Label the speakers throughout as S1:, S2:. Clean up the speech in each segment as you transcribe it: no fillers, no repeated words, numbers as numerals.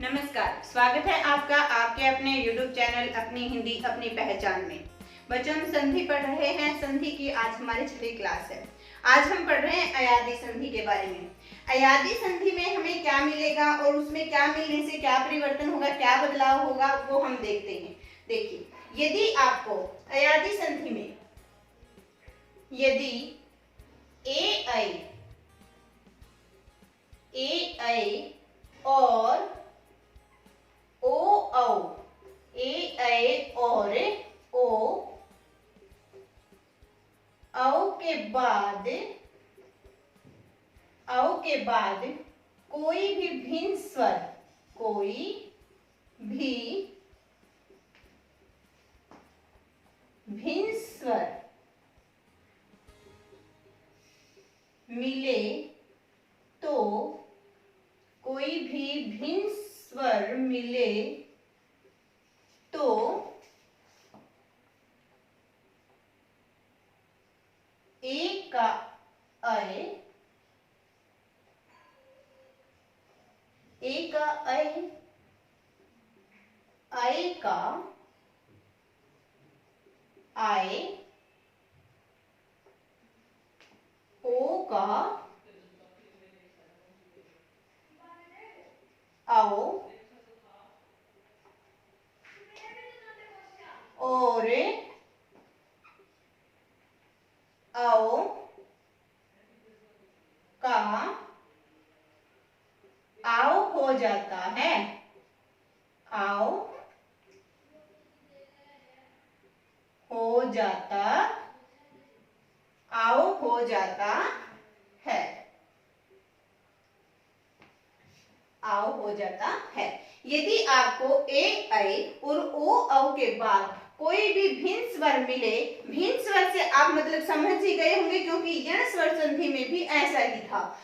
S1: नमस्कार, स्वागत है आपका आपके अपने YouTube चैनल अपनी हिंदी अपनी पहचान में। बच्चों हम संधि पढ़ रहे हैं। संधि की आज हमारी 6वीं क्लास है। आज हम पढ़ रहे हैं अयादी संधि के बारे में। अयादी संधि में हमें क्या मिलेगा और उसमें क्या मिलने से क्या परिवर्तन होगा, क्या बदलाव होगा, वो हम देखते हैं। देखिए, यदि आपको अयादी संधि में यदि ए ऐ और ओ औ, ए ऐ और ओ औ के बाद कोई भी भिन्न स्वर मिले तो ए का ऐ का आए, ओ का आओ और आओ का आओ हो जाता है। आओ हो जाता है। आओ हो जाता है। यदि आपको ए ऐ और ओ औ के बाद कोई भी भिन्न स्वर मिले, भिन्न स्वर से आप मतलब समझ ही गए होंगे क्योंकि यण स्वर संधि में भी ऐसा ही था।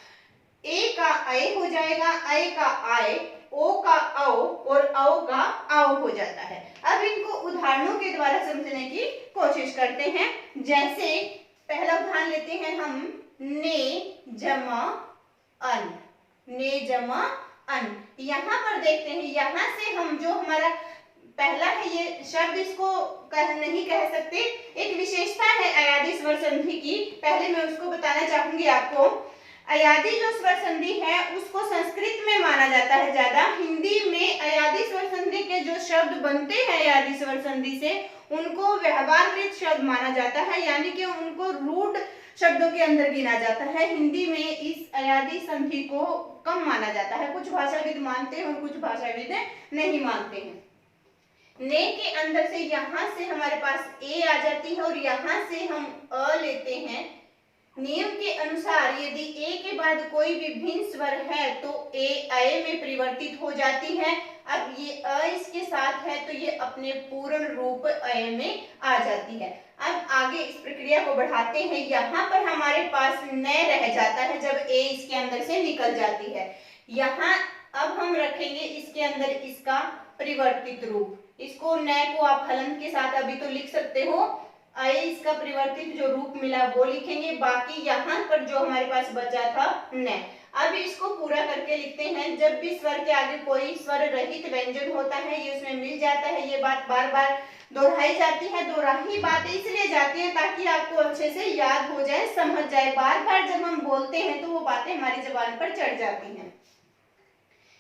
S1: ए का ऐ हो जाएगा, ऐ का आए, ओ का औ और औ का आओ हो जाता है। अब इनको उदाहरणों के द्वारा समझने की कोशिश करते हैं। जैसे पहला उदाहरण लेते हैं हम, ने जमा अन। यहाँ पर देखते हैं, यहाँ से हम जो हमारा पहला है ये शब्द, इसको नहीं कह सकते। एक विशेषता है अयादी स्वर संधि की, पहले मैं उसको बताना चाहूंगी आपको। अयादी जो स्वर संधि है उसको संस्कृत में माना जाता है ज्यादा। हिंदी में अयादी स्वर संधि के जो शब्द बनते हैं अयादी स्वर संधि से, उनको व्यवहारकृत शब्द माना जाता है, यानी कि उनको रूढ़ शब्दों के अंदर गिना जाता है। हिंदी में इस अयादी संधि को कम माना जाता है। कुछ भाषाविद मानते हैं और कुछ भाषाविद नहीं मानते हैं। ने के अंदर से यहाँ से हमारे पास ए आ जाती है और यहाँ से हम अ लेते हैं। नियम के अनुसार यदि ए के बाद कोई भी भिन्न स्वर है तो ए ऐ में परिवर्तित हो जाती है। अब ये अ इसके साथ है तो ये अपने पूर्ण रूप ऐ में आ जाती है। अब आगे इस प्रक्रिया को बढ़ाते हैं। यहाँ पर हमारे पास न रह जाता है जब ए इसके अंदर से निकल जाती है। यहाँ अब हम रखेंगे इसके अंदर इसका परिवर्तित रूप। इसको न को आप हलंत के साथ अभी तो लिख सकते हो, ऐ इसका परिवर्तित जो रूप मिला वो लिखेंगे। बाकी यहाँ पर जो हमारे पास बचा था न। अब इसको पूरा करके लिखते हैं। जब भी स्वर के आगे कोई स्वर रहित व्यंजन होता है ये उसमें मिल जाता है। ये बात बार बार दोहराई जाती है। दोहराई बातें इसलिए जाती है ताकि आपको अच्छे से याद हो जाए, समझ जाए। बार बार जब हम बोलते हैं तो वो बातें हमारी जुबान पर चढ़ जाती हैं।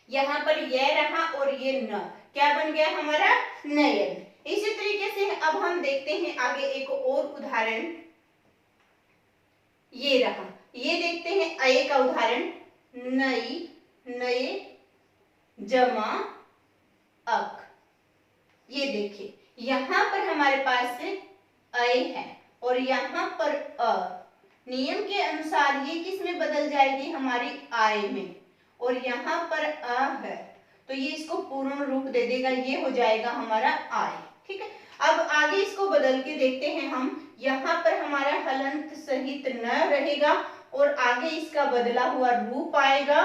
S1: यहाँ पर ये रहा और ये न, क्या बन गया हमारा, नयन। इसी तरीके से अब हम देखते हैं आगे एक और उदाहरण। ये रहा, ये देखते हैं अय का उदाहरण, नई, नए, जमा अक। ये देखिए यहाँ पर हमारे पास अय है और यहाँ पर अ। नियम के अनुसार ये किस में बदल जाएगी, हमारी आय में, और यहाँ पर अ है तो ये इसको पूर्ण रूप दे देगा, ये हो जाएगा हमारा आय। ठीक है, अब आगे इसको बदल के देखते हैं हम। यहाँ पर हमारा हलंत सहित न रहेगा और आगे इसका बदला हुआ रूप आएगा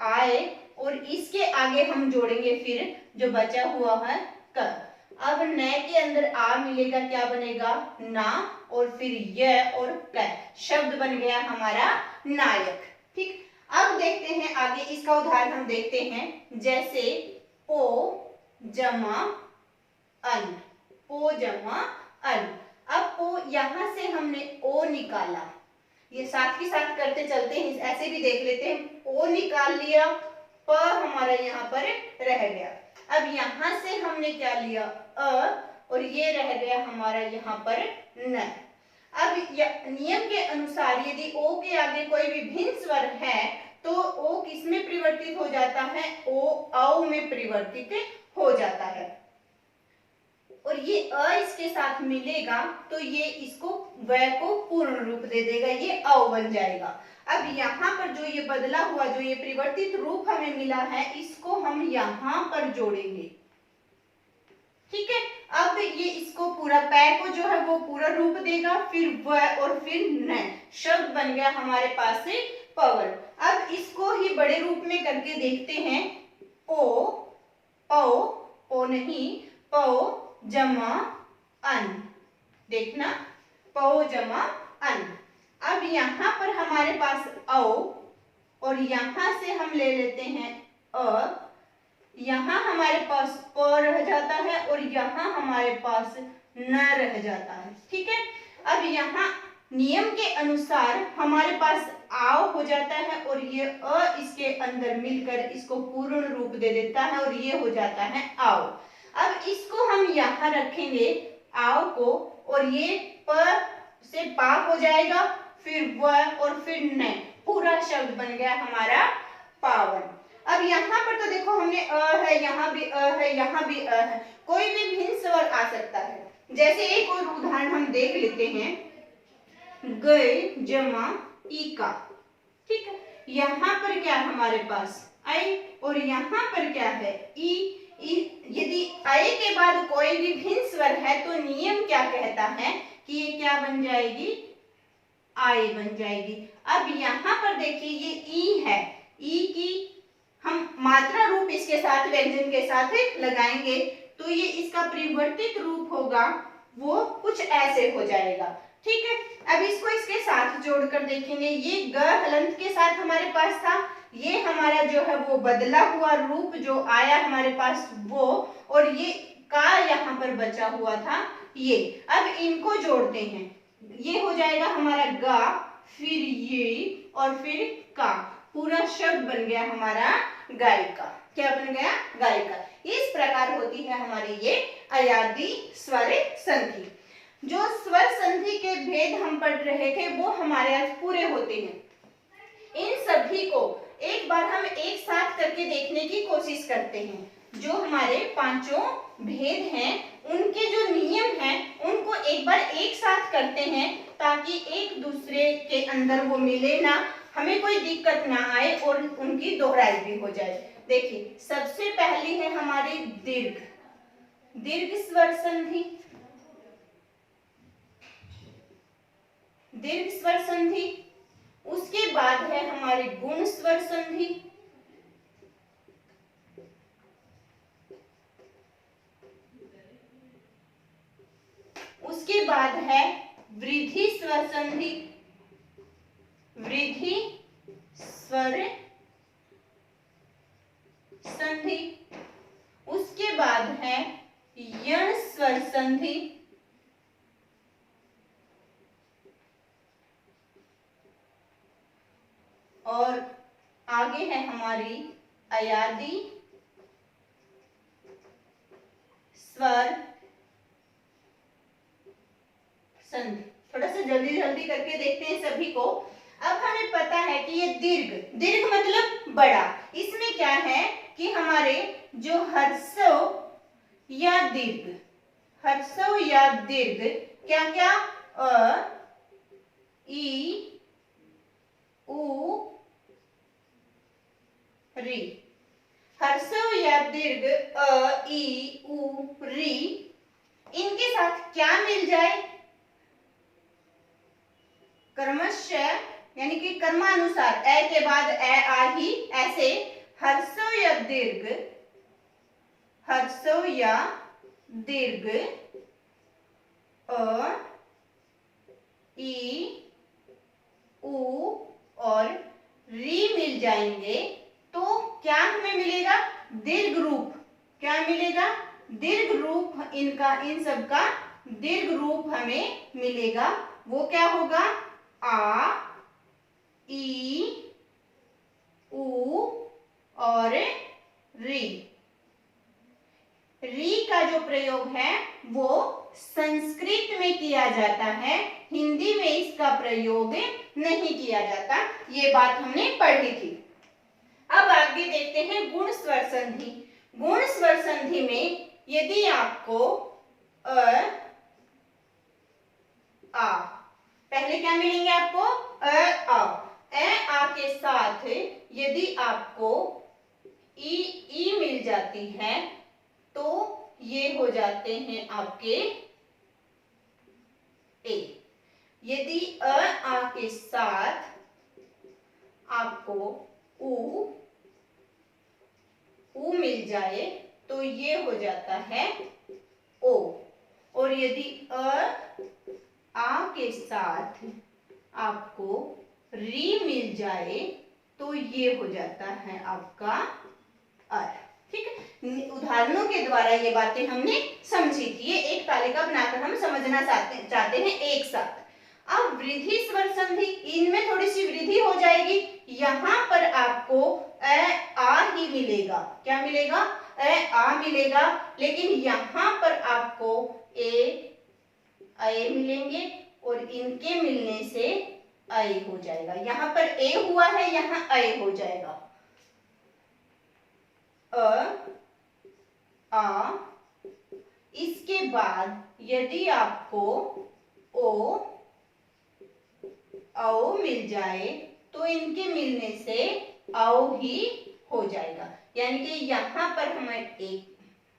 S1: आय, और इसके आगे हम जोड़ेंगे फिर जो बचा हुआ है क। अब न के अंदर आ मिलेगा, क्या बनेगा, ना, और फिर य और क, शब्द बन गया हमारा नायक। ठीक, अब देखते हैं आगे इसका उदाहरण हम देखते हैं। जैसे ओ जमा अन, पो जमा अन। अब पो यहां से हमने ओ निकाला, ये साथ ही साथ करते चलते हैं, ऐसे भी देख लेते हैं। ओ निकाल लिया, प हमारा यहाँ पर रह गया। अब यहां से हमने क्या लिया, अ, और ये रह गया हमारा यहाँ पर न। अब नियम के अनुसार यदि ओ के आगे कोई भी भिन्न स्वर है तो ओ किस में परिवर्तित हो जाता है, ओ औ में परिवर्तित हो जाता है। और ये अ इसके साथ मिलेगा तो ये इसको व को पूर्ण रूप दे देगा, ये अ बन जाएगा। अब यहाँ पर जो ये बदला हुआ, जो ये परिवर्तित रूप हमें मिला है, इसको हम यहाँ पर जोड़ेंगे। ठीक है, अब ये इसको पूरा पै को जो है वो पूरा रूप देगा, फिर व और फिर न, शब्द बन गया हमारे पास से पवन। अब इसको ही बड़े रूप में करके देखते हैं। ओ, पौ, ओ नहीं, पौ जमा अन, देखना, पौ जमा अन। अब यहाँ पर हमारे पास औ, और यहाँ से हम ले लेते हैं अ, यहाँ हमारे पास प रह जाता है और यहाँ हमारे पास न रह जाता है। ठीक है, अब यहाँ नियम के अनुसार हमारे पास आव हो जाता है और ये अ इसके अंदर मिलकर इसको पूर्ण रूप दे देता है और ये हो जाता है आव। अब इसको हम यहाँ रखेंगे आव को, और ये प से पा हो जाएगा, फिर व और फिर न, पूरा शब्द बन गया हमारा पावन। अब यहाँ पर तो देखो हमने अ है, यहाँ भी अ है, यहाँ भी अ है, कोई भी भिन्न स्वर आ सकता है। जैसे एक और उदाहरण हम देख लेते हैं, गए जमा ई का। ठीक है, यहाँ पर क्या हमारे पास आई और यहाँ पर क्या है ई। यदि आय के बाद कोई भी भिन्न स्वर है तो नियम क्या कहता है कि ये क्या बन जाएगी, आय बन जाएगी। अब यहाँ पर देखिए ये ई है, ई की हम मात्रा रूप इसके साथ व्यंजन के साथ लगाएंगे तो ये इसका परिवर्तित रूप होगा, वो कुछ ऐसे हो जाएगा। ठीक है, अब इसको इसके साथ जोड़कर देखेंगे। ये ग हलंत के साथ हमारे पास था, ये हमारा जो है वो बदला हुआ रूप जो आया हमारे पास वो, और ये का यहाँ पर बचा हुआ था ये। अब इनको जोड़ते हैं, ये हो जाएगा हमारा गा, फिर ये और फिर का, पूरा शब्द बन गया हमारा गायिका। क्या बन गया, गायिका। इस प्रकार होती है हमारी ये अयादी स्वर संधि। जो स्वर संधि के भेद हम पढ़ रहे थे वो हमारे आज पूरे होते हैं। इन सभी को एक बार हम एक साथ करके देखने की कोशिश करते हैं। जो हमारे पांचों भेद हैं उनके जो नियम हैं उनको एक बार एक साथ करते हैं ताकि एक दूसरे के अंदर वो मिले ना, हमें कोई दिक्कत ना आए और उनकी दोहराई भी हो जाए। देखिए, सबसे पहली है हमारी दीर्घ, दीर्घ स्वर संधि। दीर्घ स्वर संधि, उसके बाद है हमारी गुण स्वर संधि, उसके बाद है वृद्धि स्वर संधि, वृद्धि स्वर संधि, उसके बाद है यण स्वर संधि, और आगे है हमारी अयादी स्वर संधि। थोड़ा सा जल्दी जल्दी करके देखते हैं सभी को। अब हमें पता है कि ये दीर्घ, दीर्घ मतलब बड़ा, इसमें क्या है कि हमारे जो ह्रस्व या दीर्घ, ह्रस्व या दीर्घ क्या क्या, अ, ई, उ, री, ह्रस्व या दीर्घ अ, ई, उ, री, इनके साथ क्या मिल जाए, कर्मशः यानी कि कर्मानुसार, ए के बाद ए आ ही, ऐसे ह्रस्व या दीर्घ, ह्रस्व या दीर्घ अ, ई, उ और री मिल जाएंगे तो क्या हमें मिलेगा, दीर्घ रूप। क्या मिलेगा? दीर्घ रूप इनका, इन सब का दीर्घ रूप हमें मिलेगा। वो क्या होगा? आ, ई, उ और री। री का जो प्रयोग है वो संस्कृत में किया जाता है, हिंदी में इसका प्रयोग नहीं किया जाता। ये बात हमने पढ़ी थी। अब आगे देखते हैं गुण स्वर संधि। गुण स्वर संधि में यदि आपको आ, पहले क्या मिलेंगे आपको? आ के साथ यदि आपको ई मिल जाती है तो ये हो जाते हैं आपके ए। यदि आ के साथ आपको उ मिल जाए तो ये हो जाता है ओ। और यदि आ के साथ आपको री मिल जाए तो ये हो जाता है आपका अर। ठीक है, उदाहरणों के द्वारा ये बातें हमने समझी थी। ये एक तालिका बनाकर हम समझना चाहते हैं एक साथ। अब वृद्धि स्वर संधि, इनमें थोड़ी सी वृद्धि हो जाएगी। यहाँ पर आपको आ ही मिलेगा। क्या मिलेगा? आ मिलेगा। लेकिन यहाँ पर आपको ए मिलेंगे और इनके मिलने से अय हो जाएगा। यहाँ पर ए हुआ है, यहाँ अय हो जाएगा। आ, इसके बाद यदि आपको औ मिल जाए तो इनके मिलने से औ ही हो जाएगा। यानी कि यहाँ पर हमें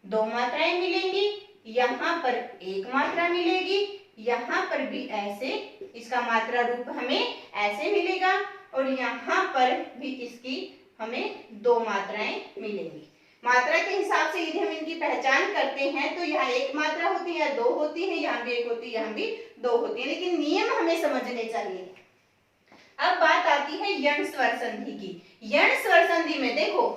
S1: दो मात्राएं मिलेंगी, यहाँ पर एक मात्रा मिलेगी, यहाँ पर भी ऐसे इसका मात्रा रूप हमें ऐसे मिलेगा और यहाँ पर भी इसकी हमें दो मात्राएं मिलेंगी। मात्रा के हिसाब से यदि हम इनकी पहचान करते हैं तो यहाँ एक मात्रा होती है, दो होती है, यहाँ भी एक होती है, यहाँ भी दो होती है, लेकिन नियम हमें समझने चाहिए। अब बात आती है यण स्वर संधि की। यण स्वर संधि में देखो,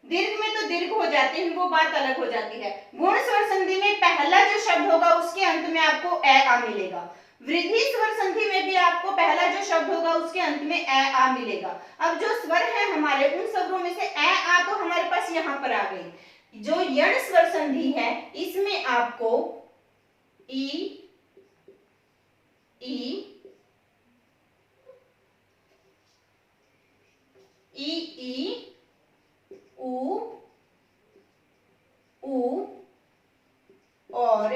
S1: दीर्घ में तो दीर्घ हो जाते हैं, वो बात अलग हो जाती है। गुण स्वर संधि में पहला जो शब्द होगा उसके अंत में आपको आ मिलेगा। वृद्धि स्वर संधि में भी आपको पहला जो शब्द होगा उसके अंत में आ मिलेगा। अब जो स्वर है हमारे, उन स्वरों में से आ तो हमारे पास यहाँ पर आ गई। जो यण स्वर संधि है इसमें आपको ई, उ और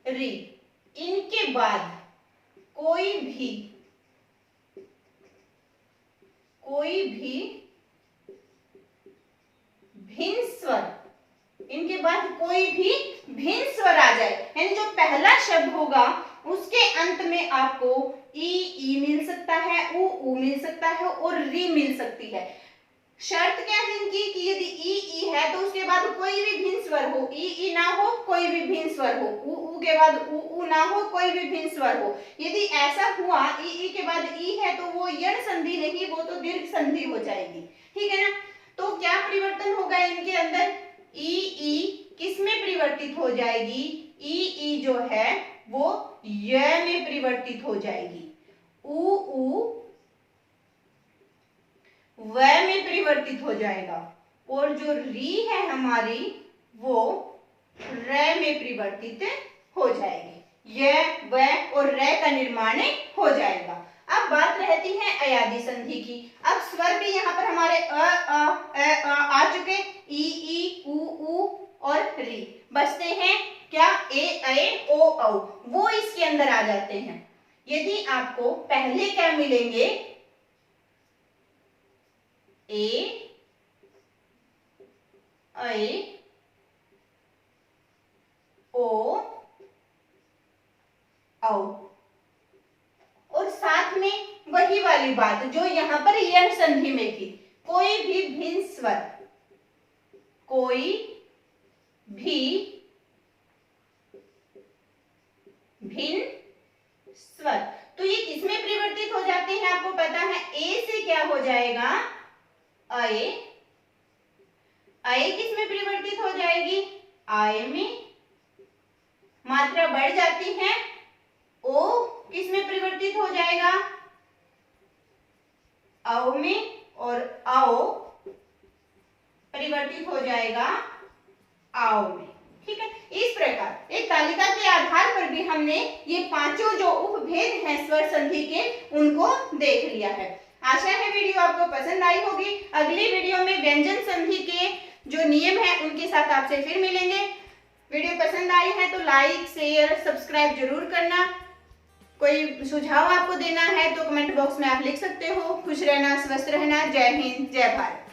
S1: री, इनके बाद कोई भी भिन्न स्वर, इनके बाद कोई भी भिन्न स्वर आ जाए, यानी जो पहला शब्द होगा उसके अंत में आपको ई मिल सकता है, उ मिल सकता है और री मिल सकती है। शर्त क्या है इनकी कि यदि ई है तो उसके बाद कोई भी भिन्न स्वर हो, ई ना हो कोई भी भिन्न स्वर हो, उ के बाद उ ना हो कोई भी भिन्न स्वर हो। यदि ऐसा हुआ ई के बाद ई है तो वो यण संधि नहीं, वो तो दीर्घ संधि हो जाएगी। ठीक है ना? तो क्या परिवर्तन होगा इनके अंदर? ई किस में परिवर्तित हो जाएगी? ई जो है वो य में परिवर्तित हो जाएगी, उ व में परिवर्तित हो जाएगा और जो री है हमारी वो र में परिवर्तित हो जाएगी। य, व और र का निर्माण हो जाएगा। अब बात रहती है अयादी संधि की। अब स्वर भी यहाँ पर हमारे आ चुके, ई, उ और री। बचते हैं क्या? ए, ओ, औ। वो इसके अंदर आ जाते हैं। यदि आपको पहले क्या मिलेंगे? ए, ओ, औ और साथ में वही वाली बात जो यहाँ पर यण संधि में थी, कोई भी भिन्न स्वर, कोई भी भिन्न स्वर। तो ये किसमें परिवर्तित हो जाते हैं आपको पता है? ए से क्या हो जाएगा? अय, अय किस में परिवर्तित हो जाएगी, आय में। मात्रा बढ़ जाती है, ओ किस में परिवर्तित हो जाएगा, औ में, और आओ परिवर्तित हो जाएगा आओ में। ठीक है, इस प्रकार एक तालिका के आधार पर भी हमने ये पांचों जो उपभेद हैं स्वर संधि के उनको देख लिया है। आशा है वीडियो आपको पसंद आई होगी। अगली वीडियो में व्यंजन संधि के जो नियम है उनके साथ आपसे फिर मिलेंगे। वीडियो पसंद आई है तो लाइक शेयर सब्सक्राइब जरूर करना। कोई सुझाव आपको देना है तो कमेंट बॉक्स में आप लिख सकते हो। खुश रहना, स्वस्थ रहना। जय हिंद, जय भारत।